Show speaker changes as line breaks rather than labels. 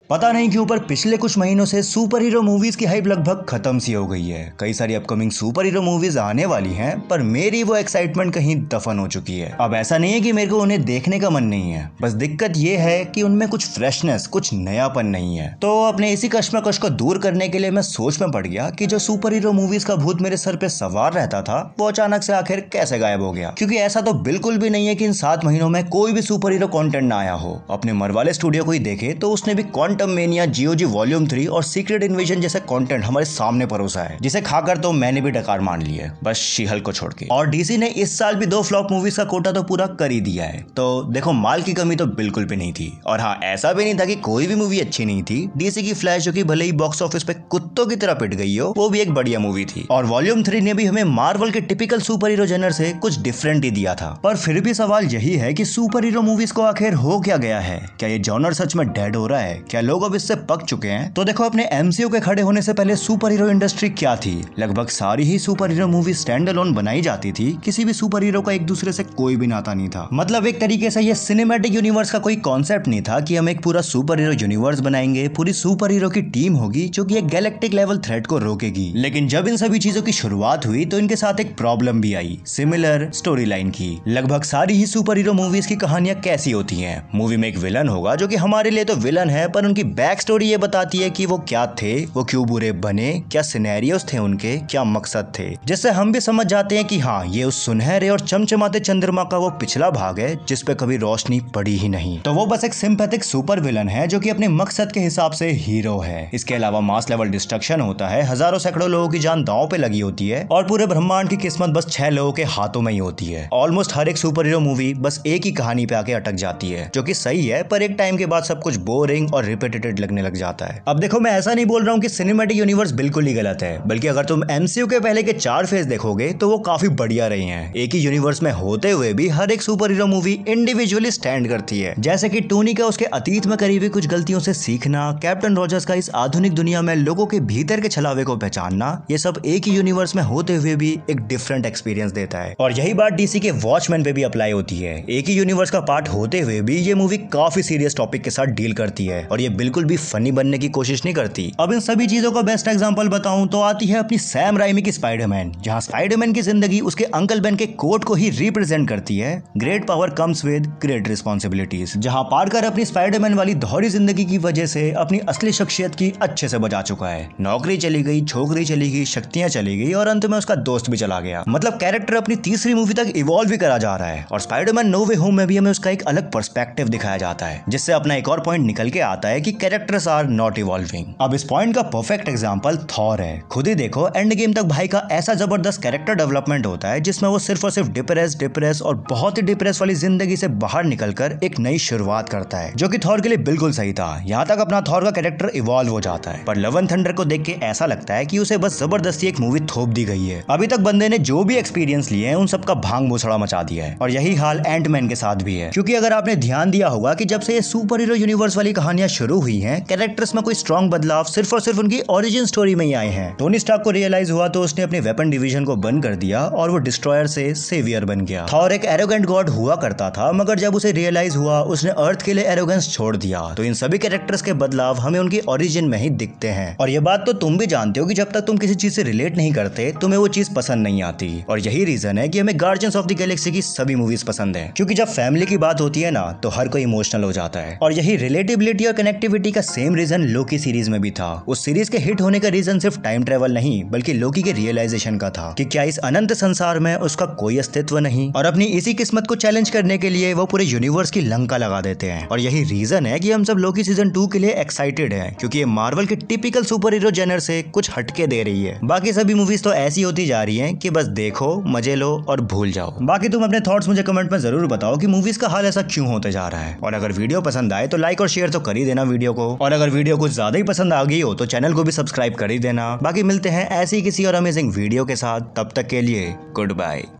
पता नहीं क्यों पर पिछले कुछ महीनों से सुपर हीरो मूवीज की हाइप लगभग खत्म सी हो गई है। कई सारी अपकमिंग सुपर हीरो मूवीज आने वाली हैं, पर मेरी वो एक्साइटमेंट कहीं दफन हो चुकी है। अब ऐसा नहीं है कि मेरे को उन्हें देखने का मन नहीं है, बस दिक्कत ये है कि उनमें कुछ फ्रेशनेस, कुछ नयापन नहीं है। तो अपने इसी कश्मकश को दूर करने के लिए मैं सोच में पड़ गया कि जो सुपर हीरो मूवीज का भूत मेरे सर पे सवार रहता था वो अचानक से आखिर कैसे गायब हो गया। क्योंकि ऐसा तो बिल्कुल भी नहीं है कि इन 7 महीनों में कोई भी सुपर हीरो कंटेंट ना आया हो। अपने मरवाले स्टूडियो को ही देखे तो उसने भी क्वांटम मेनिया, जीओजी वॉल्यूम 3 और सीक्रेट इन्वेजन जैसे कंटेंट हमारे सामने परोसा है, जिसे खाकर तो मैंने भी डकार मान ली है, बस शी-हल्क को छोड़ के। और डीसी ने इस साल भी 2 फ्लॉप मूवीज का कोटा तो पूरा कर ही दिया है। तो देखो, माल की कमी तो बिल्कुल भी नहीं थी। और हाँ, ऐसा भी नहीं था कि कोई भी मूवी अच्छी नहीं थी। डीसी की फ्लैश, जो कि भले ही बॉक्स ऑफिस पे कुत्तों की तरह पिट गई हो, वो भी एक बढ़िया मूवी थी। और वॉल्यूम 3 ने भी हमें मार्वल के टिपिकल सुपर हीरो जेनर से कुछ डिफरेंट ही दिया था। पर फिर भी सवाल यही है कि सुपर हीरो मूवीज को आखिर हो क्या गया है? क्या ये जॉनर सच में डेड हो रहा है? क्या लोग अब इससे पक चुके हैं? तो देखो, अपने एमसीयू के खड़े होने से पहले सुपर हीरो इंडस्ट्री क्या थी? लगभग सारी ही super hero movie standalone बनाई जाती थी। किसी भी सुपर हीरो का एक दूसरे से कोई भी नाता नहीं था। मतलब एक तरीके से ये सिनेमैटिक यूनिवर्स का कोई कॉन्सेप्ट नहीं था कि हम एक पूरा सुपर हीरो यूनिवर्स बनाएंगे, पूरी सुपर हीरो की टीम होगी जो कि एक गैलेक्टिक लेवल थ्रेट को रोकेगी। लेकिन जब इन सभी चीजों की शुरुआत हुई तो इनके साथ एक प्रॉब्लम भी आई, सिमिलर स्टोरी लाइन की। लगभग सारी ही सुपर हीरो मूवीज की कहानियां कैसी होती हैं? मूवी में एक विलन होगा जो कि हमारे लिए तो विलन है, पर उनकी बैक स्टोरी ये बताती है कि वो क्या थे, वो क्यों बुरे बने, क्या सिनेरियोस थे उनके, क्या मकसद थे, जिससे हम भी समझ जाते हैं कि हाँ, ये उस सुनहरे और चमचमाते चंद्रमा का वो पिछला भाग है जिस पे कभी रोशनी पड़ी ही नहीं। तो वो बस एक सिंपैथिक सुपर विलन है जो कि अपने मकसद के हिसाब से हीरो है। इसके अलावा मास लेवल डिस्ट्रक्शन होता है, हजारों सैकड़ों लोगों की जान दांव पे लगी होती है, और पूरे ब्रह्मांड की किस्मत बस 6 लोगों के हाथों में ही होती है। ऑलमोस्ट हर एक सुपर हीरो मूवी बस एक ही कहानी पे आके अटक जाती है, जो कि सही है, पर एक टाइम के बाद सब कुछ बोरिंग और रिपीटेटेड लगने लग जाता है। अब देखो, मैं ऐसा नहीं बोल रहा हूँ कि सिनेमैटिक यूनिवर्स बिल्कुल ही गलत है, बल्कि अगर तुम एमसीयू के पहले के 4 फेज देखोगे तो वो काफी बढ़िया रही हैं। एक ही यूनिवर्स में होते हुए भी हर एक super hero movie individually stand करती है। जैसे कि टोनी का उसके अतीत में करी हुई कुछ गलतियों से सीखना, कैप्टन रॉजर्स का इस आधुनिक दुनिया में लोगों के भीतर के छलावे को पहचानना, ये सब एक ही यूनिवर्स में होते हुए भी एक डिफरेंट एक्सपीरियंस देता है। और यही बात डीसी के वॉचमैन पे भी अप्लाई होती है। एक ही यूनिवर्स का पार्ट होते हुए भी ये मूवी काफी सीरियस टॉपिक के साथ डील करती है, और ये बिल्कुल भी फनी बनने की कोशिश नहीं करती। अब इन सभी चीजों का बेस्ट एग्जांपल बताऊं तो आती है अपनी सैम राइमी की स्पाइडरमैन, जहां स्पाइडरमैन की जिंदगी उसके अंकल बेन के कोट को ही रिप्रेजेंट करती है। Great power comes with great responsibilities. जहां पार्कर अपनी स्पाइडरमैन वाली दोहरी जिंदगी की वजह से अपनी असली शख्सियत की अच्छे से बचा चुका है। नौकरी चली गई, छोकरी चली गई, शक्तियां चली गई, और अंत में उसका दोस्त भी चला गया। मतलब कैरेक्टर अपनी तीसरी मूवी तक इवॉल्व भी करा जा रहा है। और स्पाइडरमैन नो वे होम में भी हमें उसका एक अलग पर्सपेक्टिव दिखाया जाता है, जिससे अपना एक और पॉइंट निकल के आता है कि कैरेक्टर्स आर नॉट इवॉल्विंग। अब इस पॉइंट का परफेक्ट एग्जांपल थॉर है। खुद ही देखो, एंड गेम तक भाई का ऐसा जबरदस्त कैरेक्टर डेवलपमेंट होता है जिसमें वो सिर्फ और सिर्फ डिप्रेस और बहुत ही डिप्रेस वाली जिंदगी से बाहर निकलकर एक नई शुरुआत करता है, जो कि थॉर के लिए बिल्कुल सही था। यहाँ तक अपना थॉर का कैरेक्टर इवॉल्व हो जाता है, पर लव एंड थंडर को देख के ऐसा लगता है कि उसे बस जबरदस्ती एक मूवी थोप दी गई है। अभी तक बंदे ने जो भी एक्सपीरियंस लिए हैं उन सबका भांग भूसड़ा मचा दिया है। और यही हाल एंटमैन के साथ भी है, क्योंकि अगर आपने ध्यान दिया होगा कि जब से ये सुपर हीरो यूनिवर्स वाली कहानियां शुरू हुई हैं, कैरेक्टर्स में कोई स्ट्रॉन्ग बदलाव सिर्फ और सिर्फ उनकी ओरिजिन स्टोरी में ही आए हैं। टोनी स्टार्क को रियलाइज हुआ तो उसने अपने वेपन डिवीजन को बंद कर दिया और वो डिस्ट्रॉयर से सेवियर बन गया। थॉर एक एरोगेंट गॉड हुआ करता था, मगर जब उसे रियलाइज हुआ उसने अर्थ के लिए एरोगेंस छोड़ दिया। तो इन सभी कैरेक्टर्स के बदलाव हमें उनकी ओरिजिन में ही दिखते हैं। और ये बात तो तुम भी जानते हो कि जब तक तुम किसी चीज से रिलेट नहीं करते, तुम्हें वो चीज पसंद नहीं आती। और यही रीजन है कि हमें गार्डियंस ऑफ द गैलेक्सी की सभी मूवीज पसंद है, क्योंकि जब फैमिली की बात होती है ना, तो हर कोई इमोशनल हो जाता है। और यही रिलेटेबिलिटी और कनेक्टिविटी का सेम रीजन लोकी सीरीज में भी था। उस सीरीज के हिट होने का रीजन सिर्फ टाइम ट्रेवल नहीं, बल्कि लोकी के रियलाइजेशन का था कि क्या इस अनंत संसार में उसका कोई अस्तित्व नहीं। और अपनी इसी किस्मत को चैलेंज करने के लिए वो पूरे यूनिवर्स की लंका लगा देते हैं। और यही रीजन है कि हम सब लोकी सीजन 2 के लिए एक्साइटेड हैं, क्योंकि ये मार्वल के टिपिकल सुपर हीरो जेनर से कुछ हटके दे रही है। बाकी सभी मूवीज तो ऐसी होती जा रही हैं कि बस देखो, मजे लो और भूल जाओ। बाकी तुम अपने थॉट्स मुझे कमेंट में जरूर बताओ कि मूवीज का हाल ऐसा क्यों होते जा रहा है। और अगर वीडियो पसंद आए तो लाइक और शेयर तो कर ही देना वीडियो को। और अगर वीडियो कुछ ज्यादा ही पसंद आ गई हो तो चैनल को भी सब्सक्राइब कर ही देना। बाकी मिलते हैं ऐसी किसी और अमेजिंग वीडियो के साथ, तब तक के लिए गुड बाय।